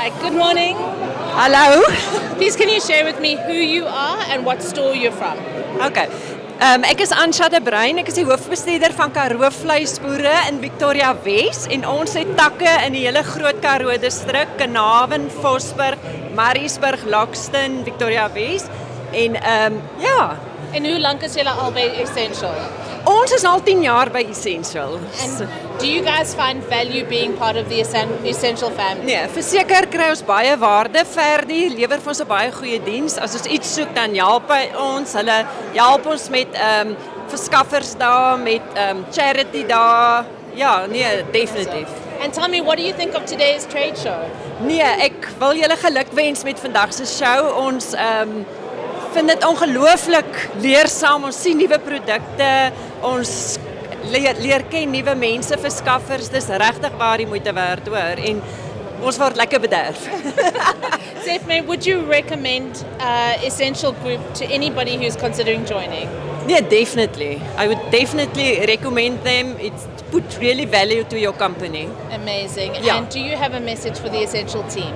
Hi, good morning. Hallo. Please can you share with me who you are and what store you're from? Okay. Ek is Ansha de Bruin, ek is die hoofbestuurder van Karoo Vleisboere in Victoria Wes en ons het takke in die hele groot Karoo distrik, Carnarvon, Vosburg, Mariesburg, Loxton, Victoria Wes en ja, En hoe lank is julle al by Essential? ons is al 10 jaar by Essential. And do you guys find value being part of the Essential family? Nee, verseker kry ons baie waarde. Verdi lewer vir ons 'n baie goeie diens. As ons iets soek, dan help hy ons. Hulle help ons met verskaffers daar, met charity daar. Ja, nee, definitief. And tell me, what do you think of today's trade show? Nee, ek wil julle gelukwens met vandag se show. Ons vind dit ongelooflik leersaam. Ons sien nuwe produkte. Ons leer ken nuwe mense, verskaffers. Dis regtig waar die moeite werd hoor en ons word lekker bederf. Stephanie, would you recommend Essential Group to anybody who's considering joining? Yeah, definitely. I would definitely recommend them. It's put really value to your company. Amazing. Yeah. And do you have a message for the Essential team?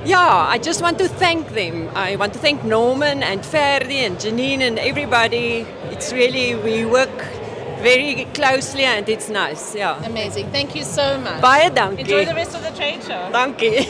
Yeah, I just want to thank them. I want to thank Norman and Ferdi and Janine and everybody. It's really, we work very closely and it's nice. Yeah. Amazing. Thank you so much. Baie dankie. Enjoy the rest of the trade show. Dankie.